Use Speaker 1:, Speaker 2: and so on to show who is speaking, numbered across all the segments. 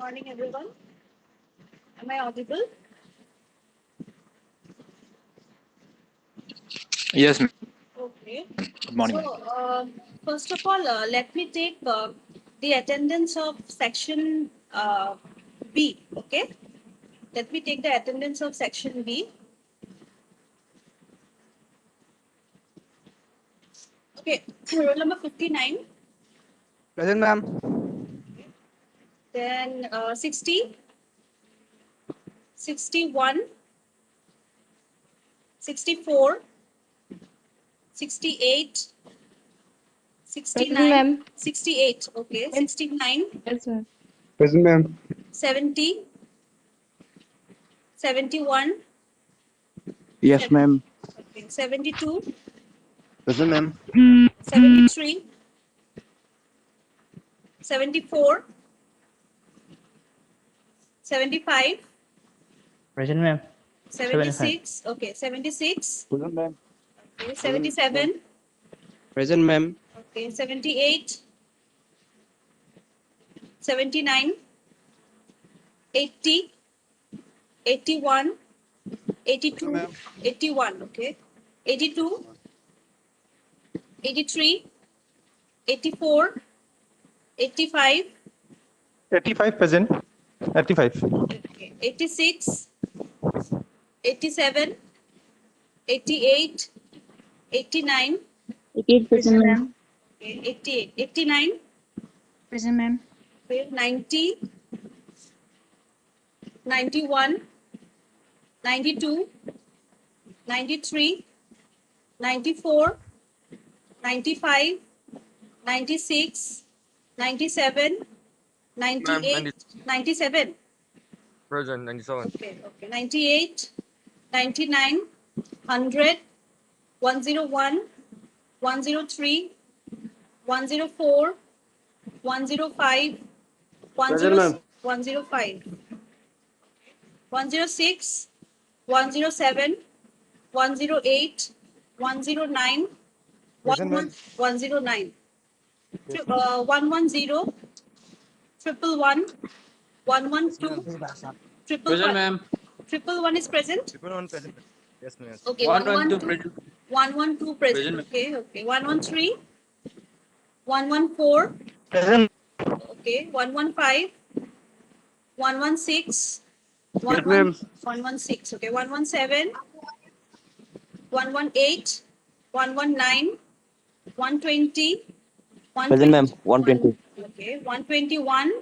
Speaker 1: morning, everyone. Am I audible?
Speaker 2: Yes, ma'am.
Speaker 1: Okay.
Speaker 2: Good morning.
Speaker 1: So, first of all, let me take the attendance of section B. Okay. Let me take the attendance of section B. Okay. Roll number 59.
Speaker 3: Present, ma'am.
Speaker 1: Then 60, 61, 64, 68,
Speaker 4: Present,
Speaker 1: 69,
Speaker 4: ma'am.
Speaker 1: 68. Okay. 69,
Speaker 4: Yes, ma'am.
Speaker 3: Present, ma'am.
Speaker 1: 70, 71,
Speaker 3: Yes, ma'am.
Speaker 1: okay, 72,
Speaker 3: Present, ma'am.
Speaker 1: 73, 74, 75,
Speaker 5: Present, ma'am.
Speaker 1: 76, okay, 76,
Speaker 3: Present, ma'am.
Speaker 1: okay, 77,
Speaker 3: Present, ma'am.
Speaker 1: okay, 78, 79, 80, 81, 82, 81, okay, 82, 83, 84, 85,
Speaker 6: 85 present. 85.
Speaker 1: okay, 86, 87, 88, 89,
Speaker 4: 88 present, ma'am.
Speaker 1: okay, 88, 89,
Speaker 4: Present, ma'am.
Speaker 1: okay, 90, 91, 92, 93, 94, 95, 96, 97, 98, 97.
Speaker 7: Present 97.
Speaker 1: Okay, okay. 98, 99, 100, 101, 103, 104, 105, 106, 105, 106, 107, 108, 109, 109, 110, 111, 112, triple
Speaker 2: Present,
Speaker 1: one.
Speaker 2: ma'am.
Speaker 1: Triple one is present.
Speaker 7: Triple one present. Yes, ma'am.
Speaker 1: Okay,
Speaker 2: 112
Speaker 1: 112,
Speaker 2: present.
Speaker 1: 112 present.
Speaker 2: Present, ma'am.
Speaker 1: Okay, okay. 113, 114,
Speaker 6: Present.
Speaker 1: okay. 115, 116,
Speaker 3: Yes, ma'am.
Speaker 1: 116, okay. 117, 118, 119, 120,
Speaker 3: Present, ma'am.
Speaker 1: 120.
Speaker 3: 120.
Speaker 1: Okay, 121,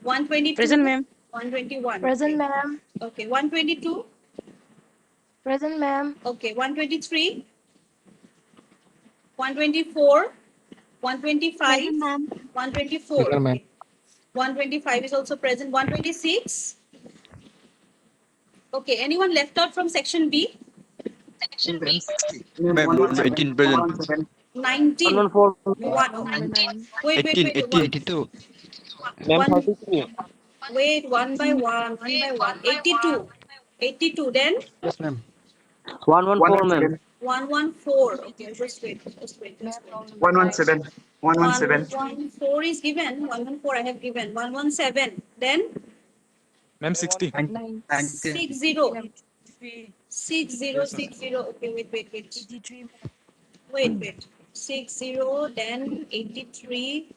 Speaker 1: 122,
Speaker 4: Present, ma'am.
Speaker 1: 121.
Speaker 4: Present,
Speaker 1: Okay,
Speaker 4: ma'am.
Speaker 1: okay. 122,
Speaker 4: Present, ma'am.
Speaker 1: okay. 123, 124, 125,
Speaker 4: Present, ma'am.
Speaker 1: 124. Okay. 125 is also present. 126. Okay, anyone left out from section B?
Speaker 2: Ma'am, 18 present.
Speaker 1: 19.
Speaker 3: 114.
Speaker 1: One. Wait, wait,
Speaker 2: 18,
Speaker 1: wait.
Speaker 2: 18, 82.
Speaker 3: Ma'am,
Speaker 1: One.
Speaker 3: 33.
Speaker 1: Wait, one by one, one by one. 82. 82. Then
Speaker 3: Yes, ma'am. 114, ma'am.
Speaker 1: 114. Okay, just wait. Just wait. Just wait.
Speaker 8: 117. 117.
Speaker 1: 114 is given. 114 I have given. 117. Then
Speaker 6: Ma'am, 60.
Speaker 1: 60. 60, 60. Okay, wait. Wait. 60, then 83,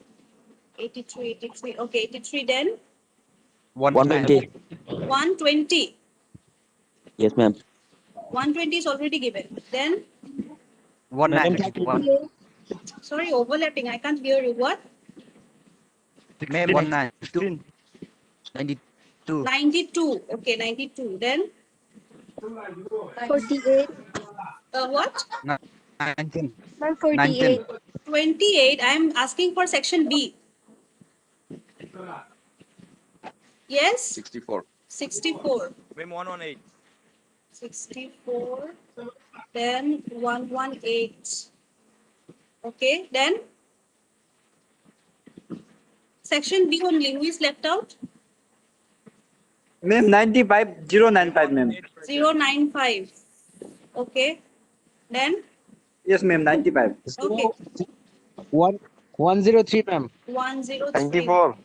Speaker 1: 83. Okay, 83, then
Speaker 3: 120.
Speaker 1: 120.
Speaker 3: Yes, ma'am.
Speaker 1: 120 is already given. Then,
Speaker 3: 191.
Speaker 1: sorry, overlapping. I can't hear you. What?
Speaker 3: Ma'am, 192. 92.
Speaker 1: 92. Okay, 92. Then,
Speaker 4: 48.
Speaker 1: what?
Speaker 3: 19.
Speaker 4: Ma'am, 48.
Speaker 1: 28. I'm asking for section B. Yes?
Speaker 2: 64.
Speaker 1: 64.
Speaker 7: Ma'am 118.
Speaker 1: 64. Then 118. Okay, then section B only. Who is left out?
Speaker 3: Ma'am, 95. 095, ma'am.
Speaker 1: 095. Okay. Then,
Speaker 3: Yes, ma'am. 95.
Speaker 1: okay.
Speaker 3: 103, ma'am.
Speaker 1: 103.
Speaker 3: 94.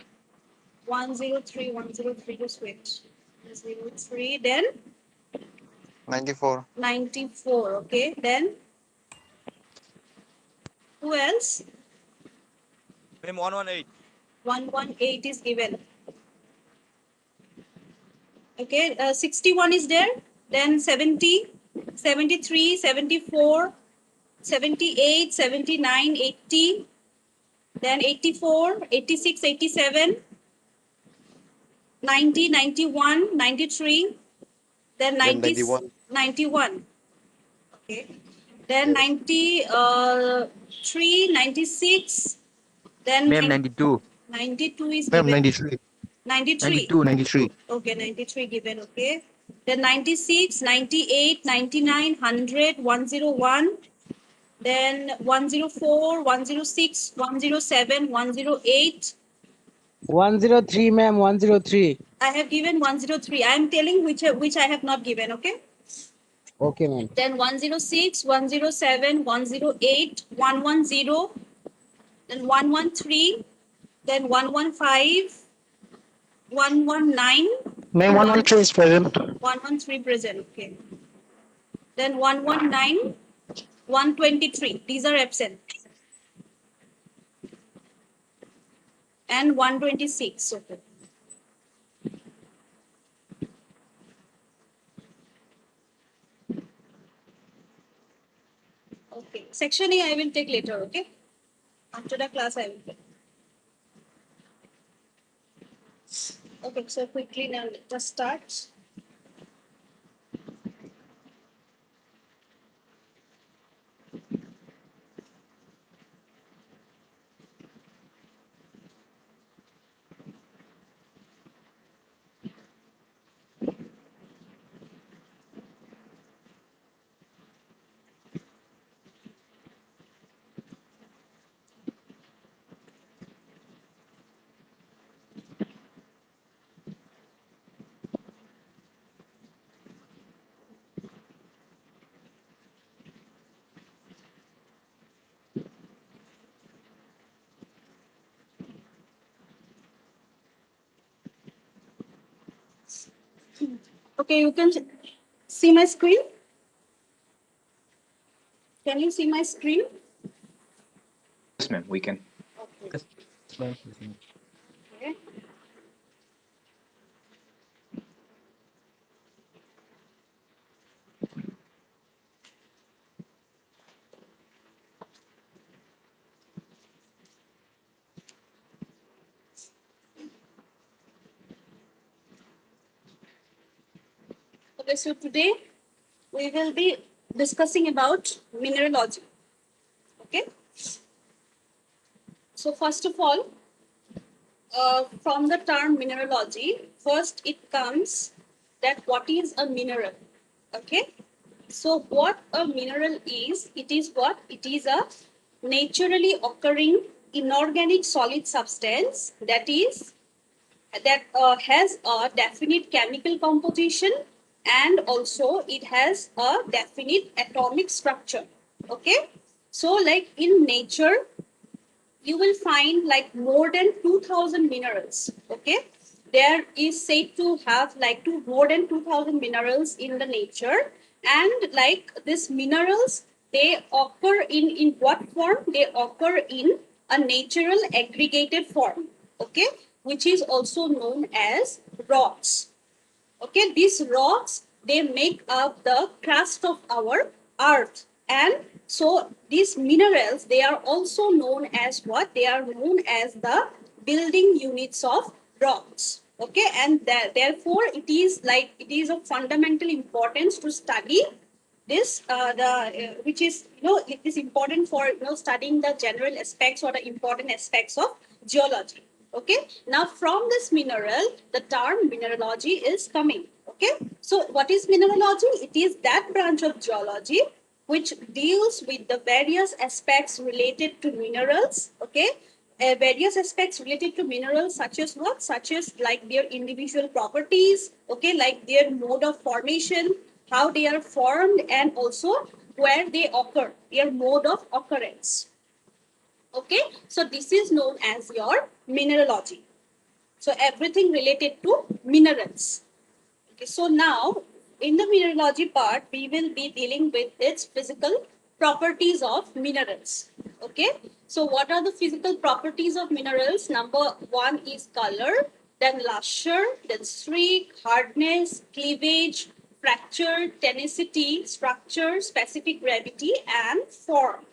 Speaker 1: 103, 103, just wait. 103, then
Speaker 8: 94.
Speaker 1: 94, okay. Then who else?
Speaker 7: Ma'am, 118.
Speaker 1: 118 is given. Okay, 61 is there. Then 70, 73, 74, 78, 79, 80, then 84, 86, 87, 90, 91, 93, then 90, 91. Okay. Then 93, 96, then
Speaker 3: Ma'am, 92.
Speaker 1: 92 is
Speaker 6: Ma'am,
Speaker 1: given.
Speaker 6: 93.
Speaker 1: 93.
Speaker 3: 93.
Speaker 1: Okay, 93 given, okay. Then 96, 98, 99, 100, 101, then 104, 106, 107, 108.
Speaker 5: 103, ma'am. 103.
Speaker 1: I have given 103. I am telling which I have not given, okay.
Speaker 5: Okay, ma'am.
Speaker 1: Then 106, 107, 108, 110, then 113, then 115, 119,
Speaker 6: Ma'am, 113 is present.
Speaker 1: 113 present, okay. Then 119, 123, these are absent. And 126, okay. Okay, section A I will take later, okay? After the class I will take. Okay, so quickly now let us start. Okay, you can see my screen. Can you see my screen?
Speaker 8: Yes, ma'am, we can.
Speaker 1: Okay. Okay. Okay, so today we will be discussing about mineralogy. Okay. So first of all, from the term mineralogy, first it comes that what is a mineral. Okay. So what a mineral is, it is what? It is a naturally occurring inorganic solid substance that has a definite chemical composition, and also it has a definite atomic structure. Okay. So like in nature, you will find like more than 2000 minerals. Okay. There is said to have like more than 2000 minerals in the nature, and like these minerals, they occur in what form? They occur in a natural aggregated form. Okay. Which is also known as rocks. Okay, these rocks, they make up the crust of our earth. And so these minerals, they are also known as what? They are known as the building units of rocks. Okay, and therefore it is of fundamental importance to study this which is, it is important for studying the general aspects or the important aspects of geology. Okay, now from this mineral, the term mineralogy is coming. Okay, so what is mineralogy? It is that branch of geology which deals with the various aspects related to minerals. Okay, various aspects related to minerals, such as what? Such as like their individual properties. Okay, like their mode of formation, how they are formed, and also where they occur, their mode of occurrence. Okay, so this is known as your mineralogy. So everything related to minerals. Okay, so now in the mineralogy part, we will be dealing with its physical properties of minerals. Okay, so what are the physical properties of minerals? Number one is color, then luster, then streak, hardness, cleavage, fracture, tenuity, structure, specific gravity, and form.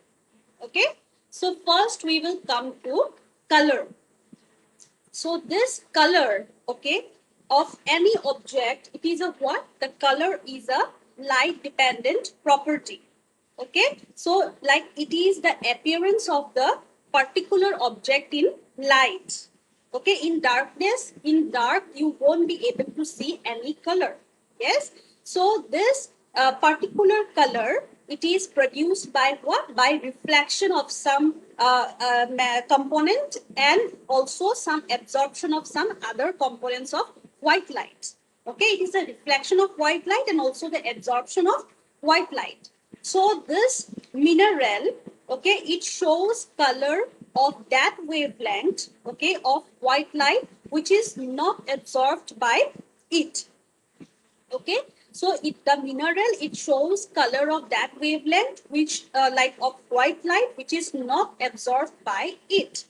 Speaker 1: Okay, so first we will come to color. So this color, okay, of any object, it is a what? The color is a light dependent property. Okay, so like it is the appearance of the particular object in light. Okay, in darkness, in dark, you won't be able to see any color. Yes, so this particular color, it is produced by what? By reflection of some component and also some absorption of some other components of white light. Okay, it is a reflection of white light and also the absorption of white light. So this mineral, okay, it shows color of that wavelength, okay, of white light, which is not absorbed by it. Okay, so the mineral, it shows color of that wavelength, which like of white light, which is not absorbed by it.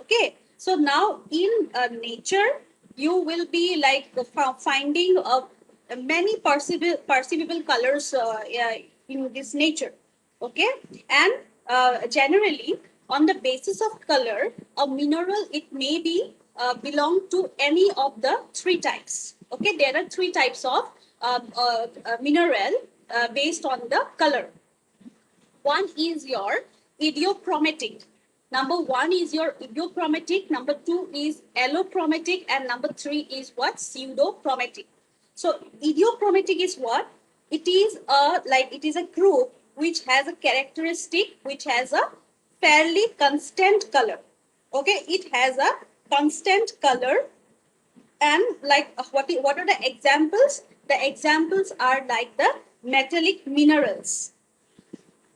Speaker 1: Okay, so now in nature, you will be like finding many perceivable colors in this nature. Okay, and generally on the basis of color, a mineral, it may be belong to any of the three types. Okay, there are three types of mineral based on the color. One is your idiochromatic. Number one is your idiochromatic. Number two is allochromatic. And number three is what? Pseudochromatic. So idiochromatic is what? It is a group which has a characteristic which has a fairly constant color. Okay, it has a constant color. And like what are the examples? The examples are like the metallic minerals.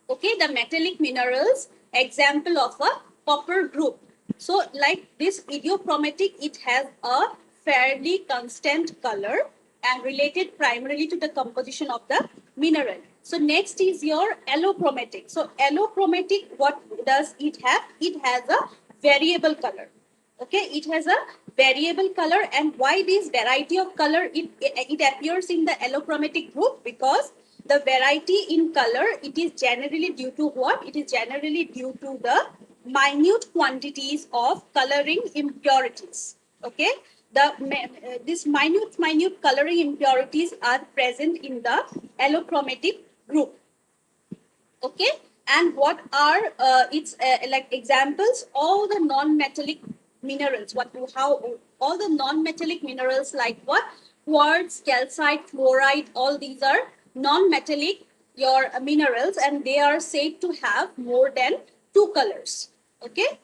Speaker 1: Okay, the metallic minerals, example of a copper group. So like this idiochromatic, it has a fairly constant color and related primarily to the composition of the mineral. So next is your allochromatic. So allochromatic, what does it have? It has a variable color. Okay, it has a variable color. And why this variety of color it appears in the allochromatic group? Because the variety in color, it is generally due to what? It is generally due to the minute quantities of coloring impurities. Okay, this minute coloring impurities are present in the allochromatic group. Okay, and what are its like examples? All the non-metallic minerals. How all the non-metallic minerals like what? Quartz, calcite, fluorite. All these are non-metallic your minerals, and they are said to have more than two colors. Okay.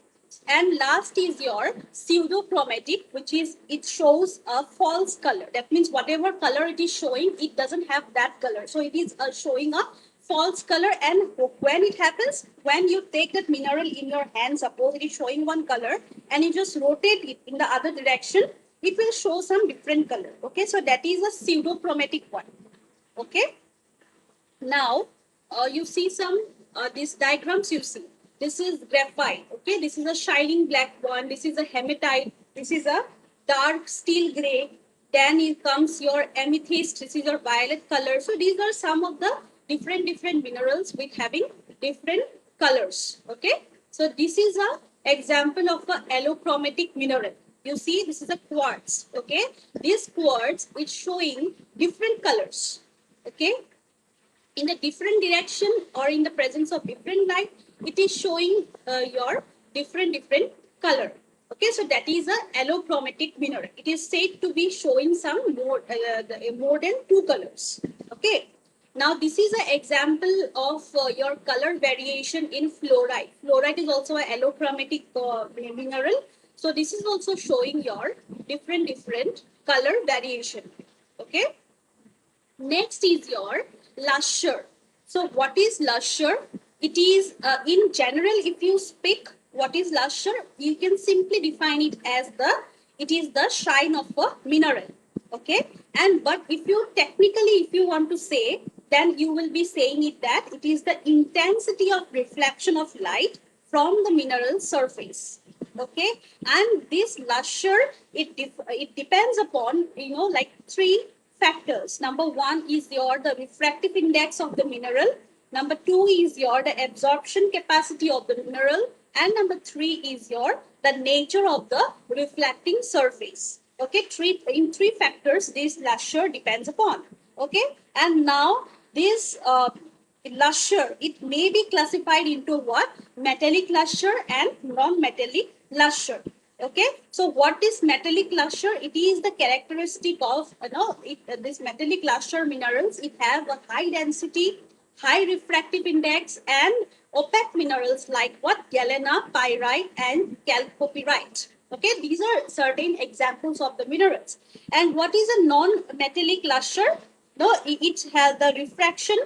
Speaker 1: And last is your pseudochromatic, which is it shows a false color. That means whatever color it is showing, it doesn't have that color. So it is showing a false color. And when it happens, when you take that mineral in your hand, suppose it is showing one color and you just rotate it in the other direction, it will show some different color. Okay, so that is a pseudochromatic one. Okay, now you see some these diagrams you see. This is graphite. Okay, this is a shining black one. This is a hematite. This is a dark steel gray. Then it comes your amethyst. This is your violet color. So these are some of the different minerals with having different colors. Okay, so this is a example of a allochromatic mineral. You see, this is a quartz. Okay, this quartz is showing different colors. Okay, in a different direction or in the presence of different light, it is showing your different color. Okay, so that is a allochromatic mineral. It is said to be showing some more than two colors. Okay, now this is an example of your color variation in fluorite. Fluorite is also an allochromatic mineral. So this is also showing your different color variation. Okay, next is your luster. So what is luster? It is in general, if you speak what is luster, you can simply define it as the it is the shine of a mineral. Okay, and but if you technically, if you want to say, then you will be saying it that it is the intensity of reflection of light from the mineral surface. Okay, and this lustre, it depends upon, you know, like three factors. Number one is your the refractive index of the mineral. Number two is your the absorption capacity of the mineral, and number three is your the nature of the reflecting surface. Okay, three factors this lustre depends upon. Okay, and now this lustre, it may be classified into what? Metallic lustre and non-metallic lustre. Okay, so what is metallic lustre? It is the characteristic of, you know, this metallic lustre minerals. It have a high density, high refractive index, and opaque minerals like what? Galena, pyrite, and chalcopyrite. Okay, these are certain examples of the minerals. And what is a non-metallic lustre? No, it has the reflection,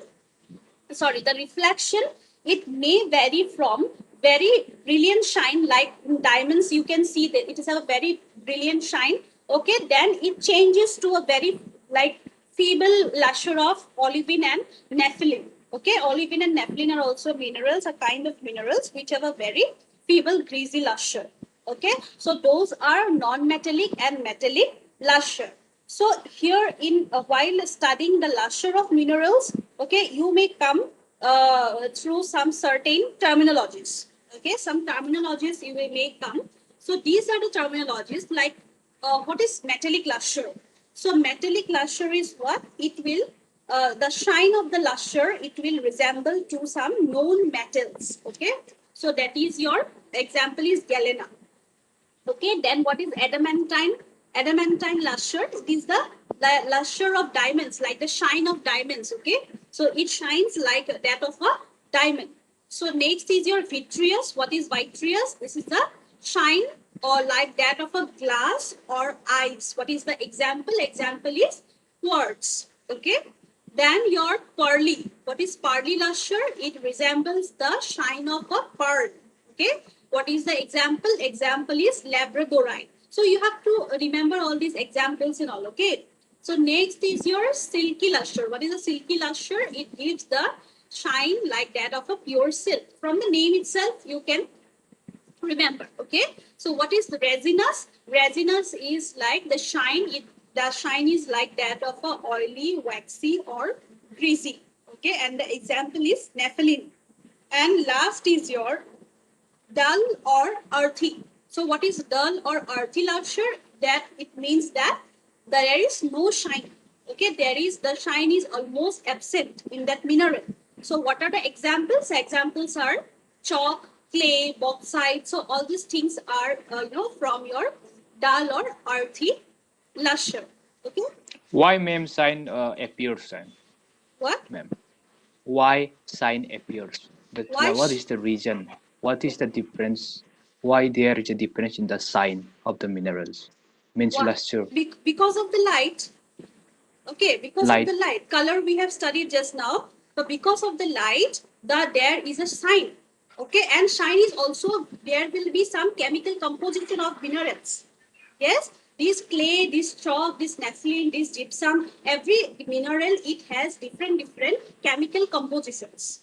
Speaker 1: it may vary from very brilliant shine, like in diamonds you can see that it is a very brilliant shine. Okay, then it changes to a very like feeble lustre of olivine and nepheline. Okay, olivine and nepheline are also minerals, a kind of minerals which have a very feeble greasy lustre. Okay, so those are non-metallic and metallic lustre. So here in while studying the lustre of minerals, okay, you may come through some certain terminologies. Okay, some terminologies you may come. So these are the terminologies like what is metallic lustre? So metallic lustre is what? It will the shine of the lustre, it will resemble to some known metals. Okay, so that is your example is galena. Okay, then what is adamantine? Adamantine lustre, it is the lustre of diamonds, like the shine of diamonds. Okay, so it shines like that of a diamond. So next is your vitreous. What is vitreous? This is the shine or like that of a glass or ice. What is the example? Example is quartz. Okay, then your pearly. What is pearly lustre? It resembles the shine of a pearl. Okay, what is the example? Example is labradorite. So you have to remember all these examples and all. Okay, so next is your silky lustre. What is a silky lustre? It gives the shine like that of a pure silk. From the name itself you can remember. Okay, so what is the resinous? Resinous is like the shine, the shine is like that of a oily, waxy, or greasy. Okay, and the example is nepheline. And last is your dull or earthy. So what is dull or earthy lustre? That it means that there is no shine. Okay, there is the shine is almost absent in that mineral. So what are the examples? Examples are chalk, clay, bauxite. So all these things are from your dull or earthy lustre. Okay,
Speaker 9: Why ma'am sign appears then?
Speaker 1: what?
Speaker 9: Ma'am. Why sign appears?
Speaker 1: Why
Speaker 9: What is the reason? What is the difference? Why there is a difference in the sign of the minerals? Means
Speaker 1: Why?
Speaker 9: luster,
Speaker 1: Because of the light. Okay, because of
Speaker 9: light.
Speaker 1: the light. Color we have studied just now. But because of the light, there is a shine. Okay, and shine is also, there will be some chemical composition of minerals. Yes, this clay, this chalk, this nepheline, this gypsum, every mineral, it has different chemical compositions.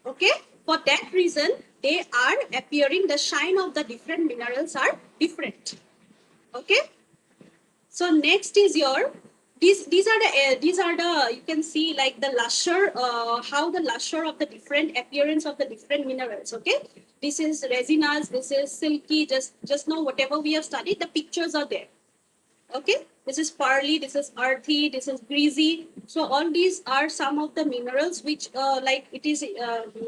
Speaker 1: Okay, for that reason, they are appearing, the shine of the different minerals are different. Okay, so next is your these are the you can see like the lustre, how the lustre of the different appearance of the different minerals. Okay, this is resinous, this is silky. Just now whatever we have studied, the pictures are there. Okay, this is pearly, this is earthy, this is greasy. So all these are some of the minerals which like it is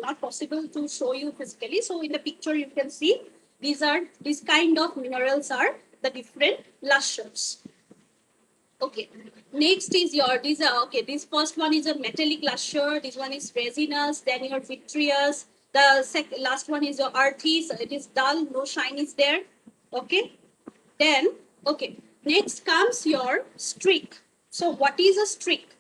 Speaker 1: not possible to show you physically. So in the picture you can see these kind of minerals are the different lustres. Okay, next is your these are okay. This first one is a metallic lustre. This one is resinous. Then your vitreous. The last one is your earthy. So it is dull. No shine is there. Okay. Then okay. Next comes your streak. So what is a streak?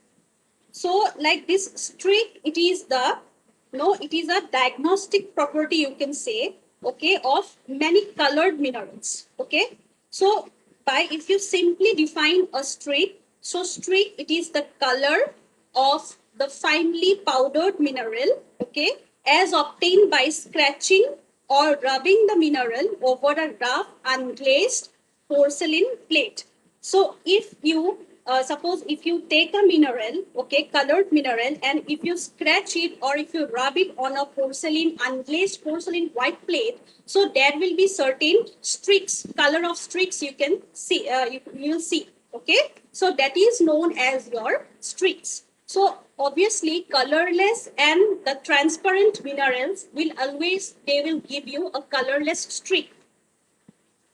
Speaker 1: So like this streak, it is it is a diagnostic property, you can say. Okay, of many colored minerals. Okay. So by if you simply define a streak. So streak, it is the color of the finely powdered mineral, okay, as obtained by scratching or rubbing the mineral over a rough unglazed porcelain plate. So if you suppose if you take a mineral, okay, colored mineral, and if you scratch it or if you rub it on a porcelain, unglazed porcelain white plate, so there will be certain streaks, color of streaks you can see, you will see, okay. So that is known as your streaks. So obviously colorless and the transparent minerals will always, they will give you a colorless streak,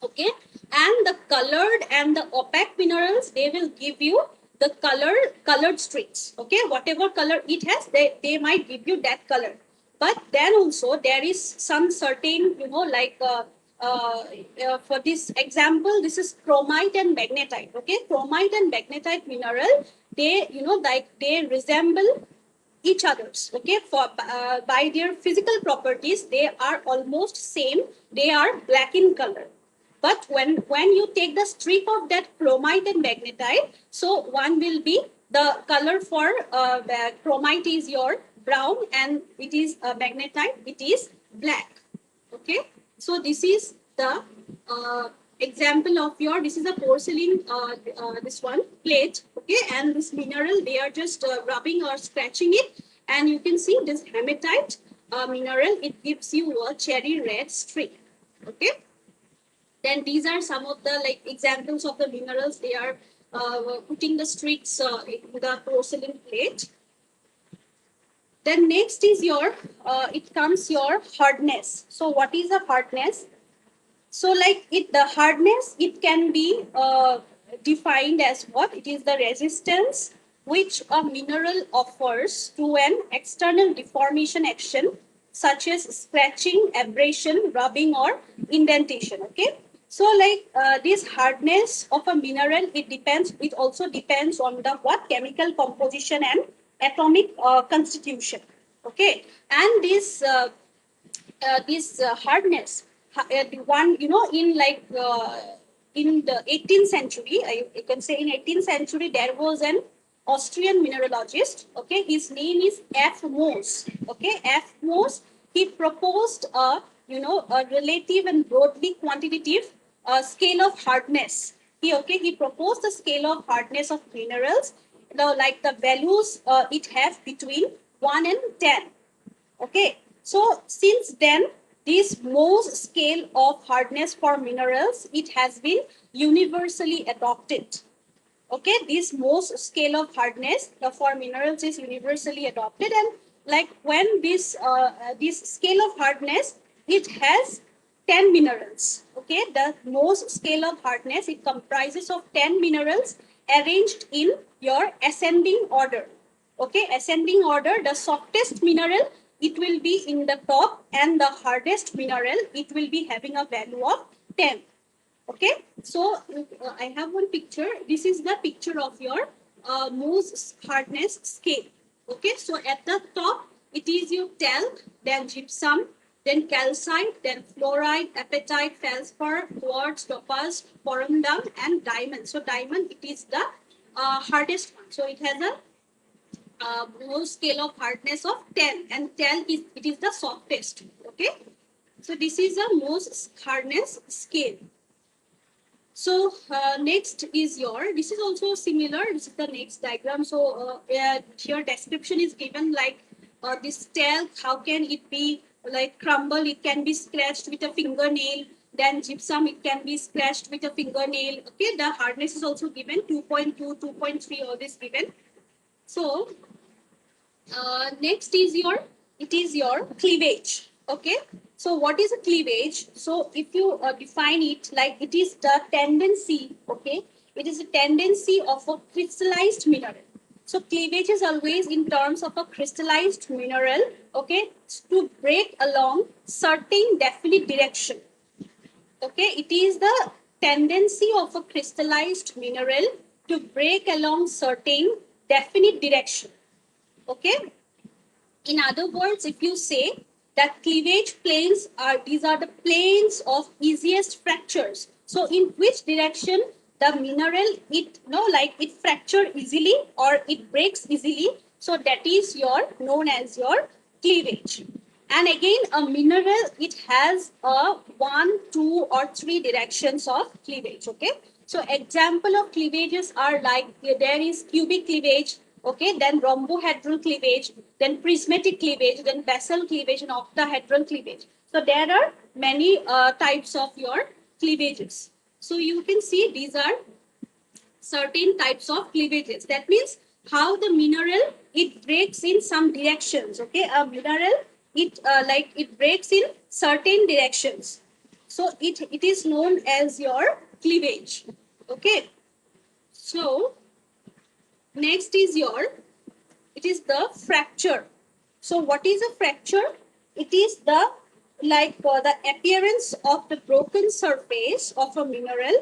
Speaker 1: okay, and the colored and the opaque minerals, they will give you the colored streaks, okay, whatever color it has, they might give you that color. But then also there is some certain, you know, like for this example, this is chromite and magnetite, okay. Chromite and magnetite mineral, they, you know, like they resemble each others, okay, for by their physical properties they are almost same, they are black in color. But when you take the streak of that chromite and magnetite, so one will be the color for the chromite is your brown and it is magnetite, it is black, okay. So this is the example of your, this is a porcelain this one plate, okay, and this mineral, they are just rubbing or scratching it, and you can see this hematite mineral, it gives you a cherry red streak, okay. Then these are some of the like examples of the minerals, they are putting the streaks in the porcelain plate. Then next is your it comes your hardness. So what is the hardness? So like it, the hardness, it can be defined as what? It is the resistance which a mineral offers to an external deformation action such as scratching, abrasion, rubbing or indentation, okay. So like this hardness of a mineral, it depends, it also depends on the what? Chemical composition and atomic constitution, okay. And this hardness, the one, you know, in like in the 18th century, you can say in 18th century, there was an Austrian mineralogist, okay, his name is F. Mohs, okay, F. Mohs, he proposed a, you know, a relative and broadly quantitative scale of hardness. He proposed the scale of hardness of minerals, like the values it has between 1 and 10, okay. So since then, this Mohs scale of hardness for minerals, it has been universally adopted. Okay, this Mohs scale of hardness for minerals is universally adopted, and like when this scale of hardness, it has 10 minerals. Okay, the Mohs scale of hardness, it comprises of 10 minerals arranged in your ascending order. Okay, ascending order, the softest mineral, it will be in the top, and the hardest mineral, it will be having a value of 10. Okay, so I have one picture. This is the picture of your Mohs hardness scale. Okay, so at the top, it is your talc, then gypsum, then calcite, then fluoride, apatite, feldspar, quartz, topaz, corundum, and diamond. So diamond, it is the hardest one. So it has a Mohs scale of hardness of 10, and talc is, it is the softest. Okay, so this is a Mohs hardness scale. So next is your, this is also similar, this is the next diagram. So here description is given like this talc, how can it be like crumble, it can be scratched with a fingernail, then gypsum, it can be scratched with a fingernail. Okay, the hardness is also given 2.2, 2.3, all this given. So next is your, it is your cleavage. Okay, so what is a cleavage? So if you define it, like it is the tendency, okay, it is a tendency of a crystallized mineral. So cleavage is always in terms of a crystallized mineral, okay, to break along certain definite direction. Okay, it is the tendency of a crystallized mineral to break along certain definite direction. Okay, in other words, if you say that cleavage planes are, these are the planes of easiest fractures. So in which direction the mineral, it like it fracture easily or it breaks easily. So that is your known as your cleavage. And again, a mineral, it has a 1, 2, or 3 directions of cleavage. Okay. So example of cleavages are like there is cubic cleavage, okay, then rhombohedral cleavage, then prismatic cleavage, then basal cleavage, and octahedral cleavage. So there are many types of your cleavages. So you can see these are certain types of cleavages. That means how the mineral, it breaks in some directions. Okay, a mineral, it like it breaks in certain directions. So it is known as your cleavage. Okay. So next is your, it is the fracture. So what is a fracture? It is the the appearance of the broken surface of a mineral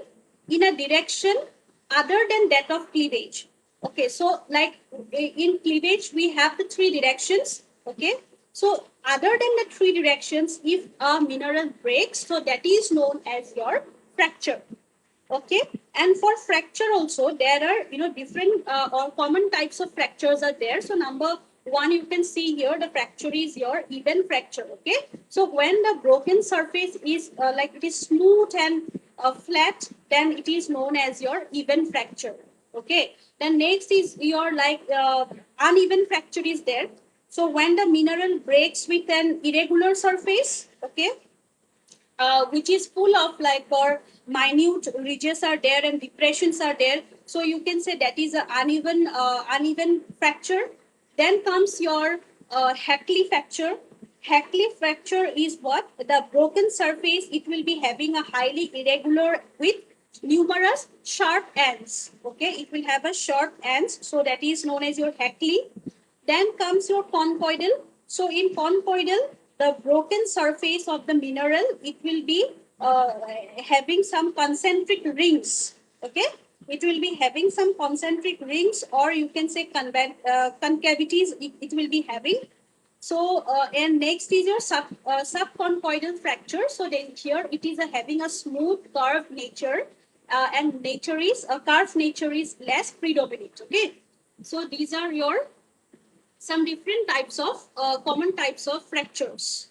Speaker 1: in a direction other than that of cleavage. Okay, so like in cleavage we have the 3 directions. Okay, so other than the 3 directions, if a mineral breaks, so that is known as your fracture. Okay, and for fracture also there are different or common types of fractures are there. So number 1, you can see here the fracture is your even fracture. Okay, so when the broken surface is like it is smooth and flat, then it is known as your even fracture. Okay, then next is your uneven fracture is there. So when the mineral breaks with an irregular surface, okay, which is full of or minute ridges are there and depressions are there. So you can say that is an uneven fracture. Then comes your Hackley fracture. Hackley fracture is what? The broken surface, it will be having a highly irregular with numerous sharp ends. Okay, it will have a sharp ends. So that is known as your Hackley. Then comes your conchoidal. So in conchoidal, the broken surface of the mineral, it will be having some concentric rings. Okay, it will be having some concentric rings, or you can say concavities. It will be having. So and next is your subconchoidal fracture. So then here it is having a smooth curved nature, and nature is curved nature is less predominant. Okay, so these are your some different types of common types of fractures.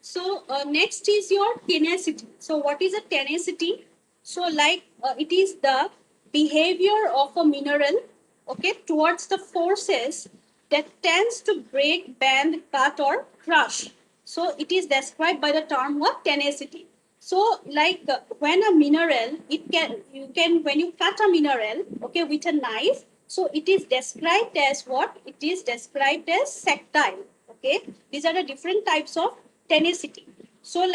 Speaker 1: So next is your tenacity. So what is a tenacity? So it is the behavior of a mineral, okay, towards the forces that tends to break, bend, cut, or crush. So it is described by the term of tenacity. So when a mineral, when you cut a mineral, okay, with a knife, so it is described as what? It is described as sectile. Okay, these are the different types of tenacity. So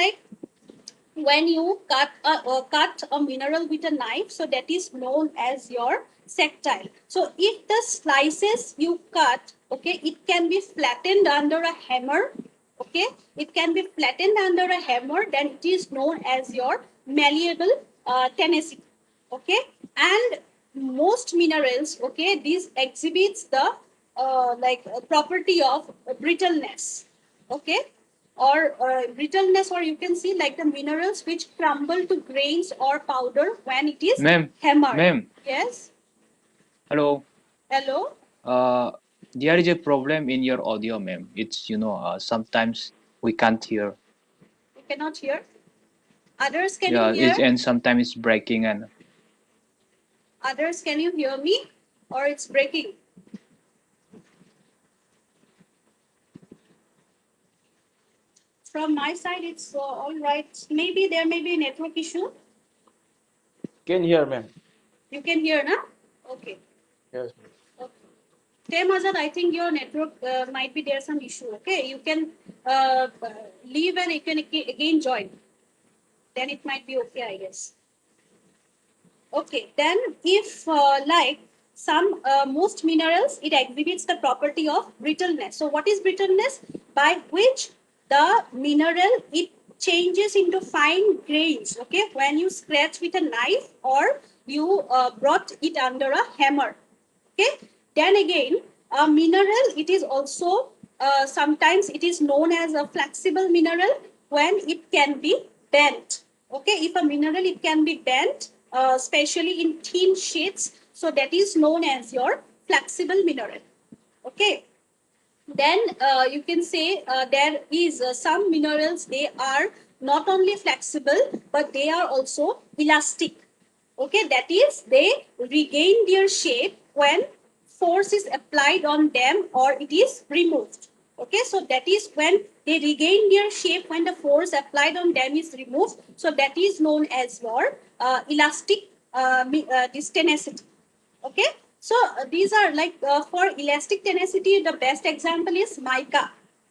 Speaker 1: when you cut a mineral with a knife, so that is known as your sectile. So if the slices you cut, okay, it can be flattened under a hammer. Okay, it can be flattened under a hammer, then it is known as your malleable tenacity. Okay, and most minerals, okay, this exhibits the property of brittleness. Okay, or brittleness, or you can see like the minerals which crumble to grains or powder when it is
Speaker 9: Ma'am,
Speaker 1: hammered.
Speaker 9: ma'am,
Speaker 1: Yes.
Speaker 9: hello.
Speaker 1: Hello.
Speaker 9: There is a problem in your audio, ma'am. It's sometimes we can't hear.
Speaker 1: You cannot hear. Others, can
Speaker 9: Yeah,
Speaker 1: you hear?
Speaker 9: and sometimes it's breaking and
Speaker 1: Others, can you hear me? Or it's breaking? From my side, it's all right. Maybe there may be a network issue.
Speaker 5: Can hear, ma'am.
Speaker 1: You can hear, na? Okay.
Speaker 5: Yes.
Speaker 1: Okay. Tem Azad, I think your network might be there some issue. Okay, you can leave and you can again join. Then it might be okay, I guess. Okay, then if most minerals, it exhibits the property of brittleness. So what is brittleness? By which the mineral, it changes into fine grains. Okay, when you scratch with a knife or you brought it under a hammer. Okay, then again, a mineral, it is also sometimes it is known as a flexible mineral when it can be bent. Okay, if a mineral, it can be bent, especially in thin sheets. So that is known as your flexible mineral. Okay. Then you can say there is some minerals, they are not only flexible but they are also elastic. Okay, that is they regain their shape when force is applied on them or it is removed. Okay, so that is when they regain their shape when the force applied on them is removed. So that is known as your elastic this tenacity. Okay, so these are like for elastic tenacity, the best example is mica.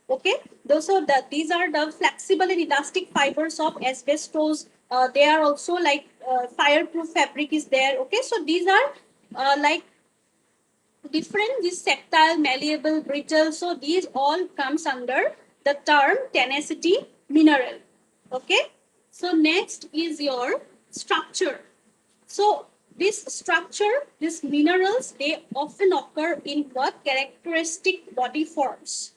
Speaker 1: Okay, those are these are the flexible and elastic fibers of asbestos. They are also like fireproof fabric is there. Okay, so these are like different, this sectile, malleable, brittle. So these all comes under the term tenacity mineral. Okay, so next is your structure. So this structure, these minerals, they often occur in what characteristic body forms,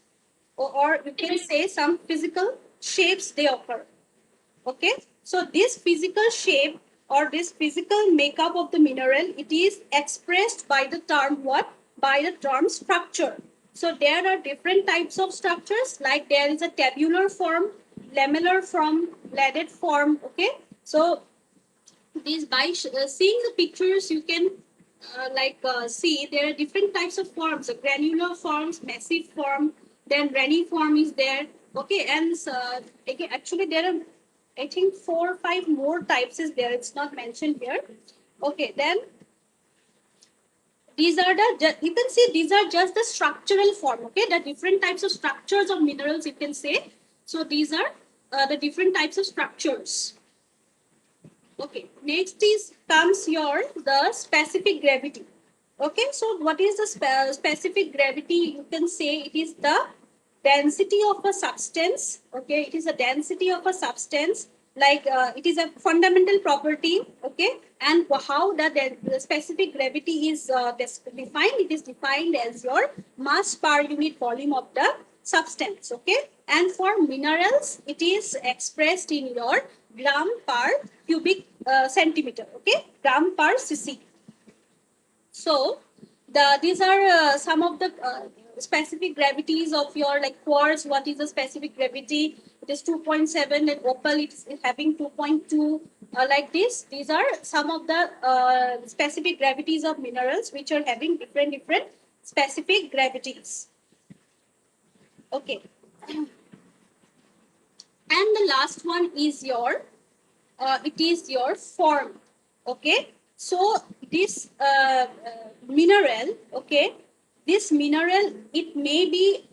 Speaker 1: or you can say some physical shapes they occur. Okay, so this physical shape or this physical makeup of the mineral, it is expressed by the term what? By the term structure. So there are different types of structures, like there is a tabular form, lamellar form, leaded form. Okay, so these by seeing the pictures you can see there are different types of forms, granular forms, massive form, then reniform is there. Okay, and again, actually there are I think 4 or 5 more types is there, it's not mentioned here. Okay, then these are the you can see these are just the structural form. Okay, the different types of structures of minerals you can say. So these are the different types of structures. Okay, next is comes your the specific gravity. Okay, so what is the specific gravity? You can say it is the density of a substance. Okay, it is a density of a substance. Like it is a fundamental property. Okay, and how the specific gravity is defined? It is defined as your mass per unit volume of the substance. Okay, and for minerals, it is expressed in your gram per cubic centimeter. Okay, gram per cc. So these are some of the specific gravities of your like quartz. What is the specific gravity? It is 2.7, and opal it is having 2.2. Like this, these are some of the specific gravities of minerals which are having different specific gravities. Okay, and the last one is your it is your form. Okay, so this mineral, okay, this mineral, it may be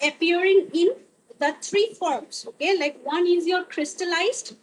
Speaker 1: appearing in the 3 forms. Okay, like one is your crystallized.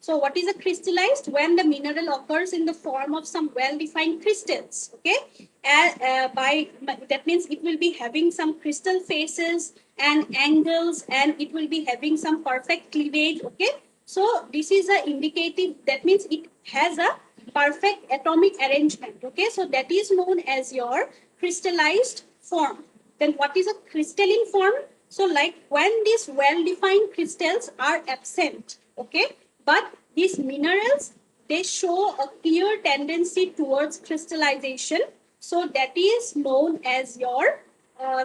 Speaker 1: So what is a crystallized? When the mineral occurs in the form of some well-defined crystals. Okay, by that means it will be having some crystal faces and angles, and it will be having some perfect cleavage. Okay, so this is a indicative. That means it has a perfect atomic arrangement. Okay, so that is known as your crystallized form. Then what is a crystalline form? So like when these well-defined crystals are absent, okay, but these minerals, they show a clear tendency towards crystallization. So that is known as your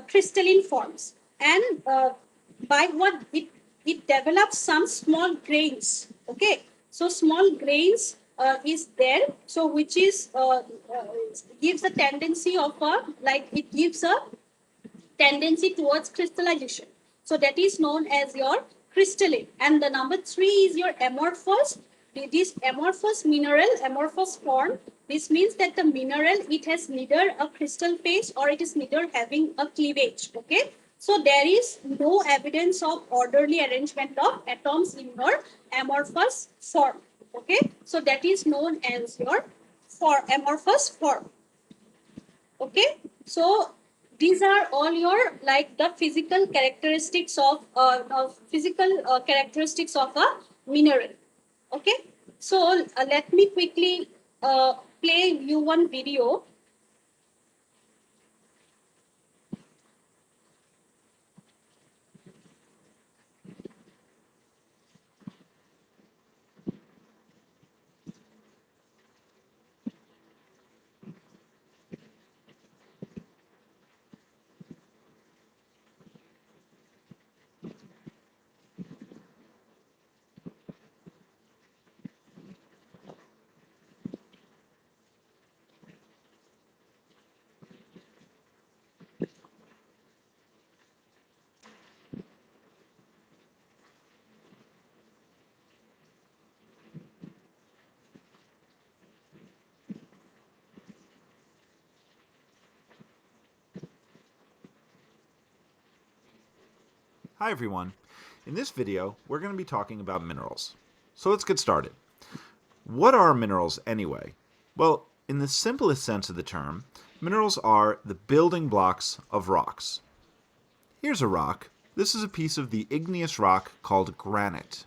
Speaker 1: crystalline forms. And by what it develops some small grains. Okay, so small grains is there. So which is gives a tendency of a like it gives a tendency towards crystallization. So that is known as your crystalline. And the number 3 is your amorphous. This amorphous mineral, amorphous form, this means that the mineral, it has neither a crystal face or it is neither having a cleavage. Okay, so there is no evidence of orderly arrangement of atoms in your amorphous form. Okay, so that is known as your for amorphous form. Okay, so these are all your like the physical characteristics of physical characteristics of a mineral. Okay, so let me quickly play you one video.
Speaker 10: Hi everyone. In this video, we're going to be talking about minerals. So let's get started. What are minerals anyway? Well, in the simplest sense of the term, minerals are the building blocks of rocks. Here's a rock. This is a piece of the igneous rock called granite.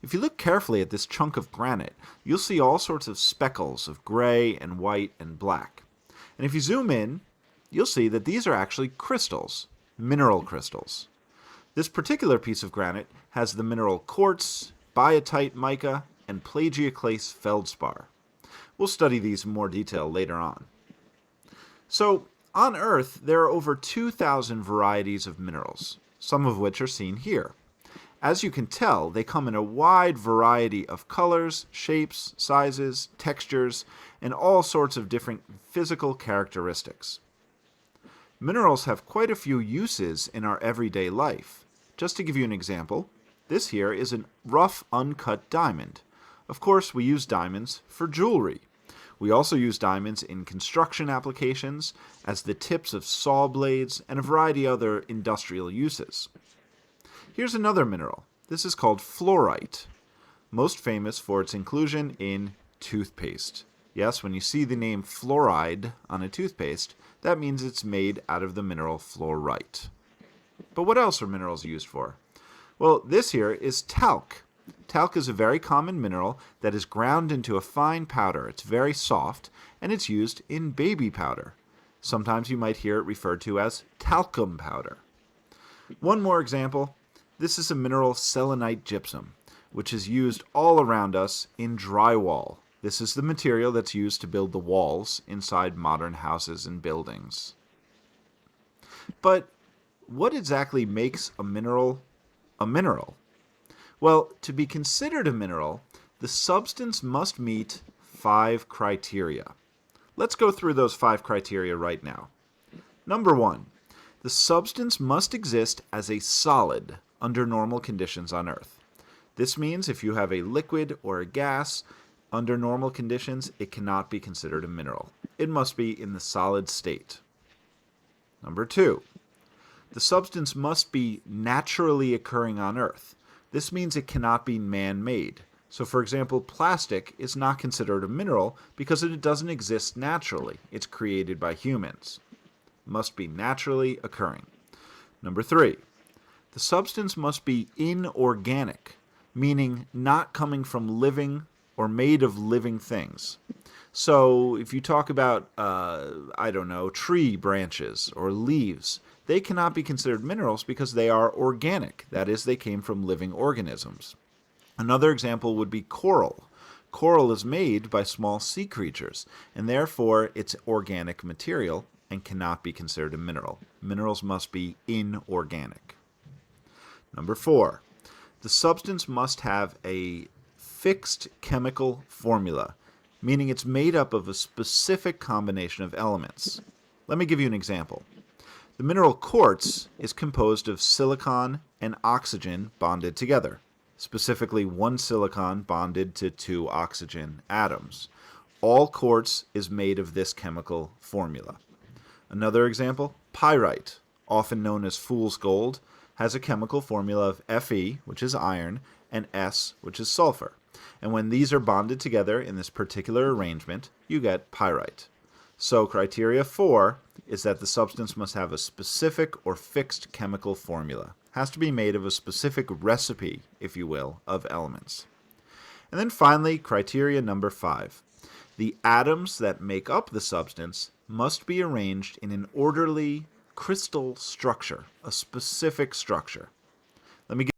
Speaker 10: If you look carefully at this chunk of granite, you'll see all sorts of speckles of gray and white and black. And if you zoom in, you'll see that these are actually crystals, mineral crystals. This particular piece of granite has the mineral quartz, biotite mica, and plagioclase feldspar. We'll study these in more detail later on. So, on Earth, there are over 2,000 varieties of minerals, some of which are seen here. As you can tell, they come in a wide variety of colors, shapes, sizes, textures, and all sorts of different physical characteristics. Minerals have quite a few uses in our everyday life. Just to give you an example, this here is a rough, uncut diamond. Of course, we use diamonds for jewelry. We also use diamonds in construction applications, as the tips of saw blades, and a variety of other industrial uses. Here's another mineral. This is called fluorite, most famous for its inclusion in toothpaste. Yes, when you see the name fluoride on a toothpaste, that means it's made out of the mineral fluorite. But what else are minerals used for? Well, this here is talc. Talc is a very common mineral that is ground into a fine powder. It's very soft, and it's used in baby powder. Sometimes you might hear it referred to as talcum powder. One more example. This is a mineral selenite gypsum, which is used all around us in drywall. This is the material that's used to build the walls inside modern houses and buildings. But what exactly makes a mineral a mineral? Well, to be considered a mineral, the substance must meet 5 criteria. Let's go through those 5 criteria right now. Number 1, the substance must exist as a solid under normal conditions on Earth. This means if you have a liquid or a gas, under normal conditions, it cannot be considered a mineral. It must be in the solid state. Number 2, the substance must be naturally occurring on Earth. This means it cannot be man-made. So, for example, plastic is not considered a mineral because it doesn't exist naturally. It's created by humans. It must be naturally occurring. Number 3, the substance must be inorganic, meaning not coming from living or made of living things. So if you talk about, tree branches or leaves, they cannot be considered minerals because they are organic. That is, they came from living organisms. Another example would be coral. Coral is made by small sea creatures, and therefore it's organic material and cannot be considered a mineral. Minerals must be inorganic. Number 4, the substance must have a fixed chemical formula, meaning it's made up of a specific combination of elements. Let me give you an example. The mineral quartz is composed of silicon and oxygen bonded together, specifically 1 silicon bonded to 2 oxygen atoms. All quartz is made of this chemical formula. Another example, pyrite, often known as fool's gold, has a chemical formula of Fe, which is iron, and S, which is sulfur. And when these are bonded together in this particular arrangement, you get pyrite. So criteria 4 is that the substance must have a specific or fixed chemical formula. It has to be made of a specific recipe, if you will, of elements. And then finally, criteria number 5. The atoms that make up the substance must be arranged in an orderly crystal structure, a specific structure. Let me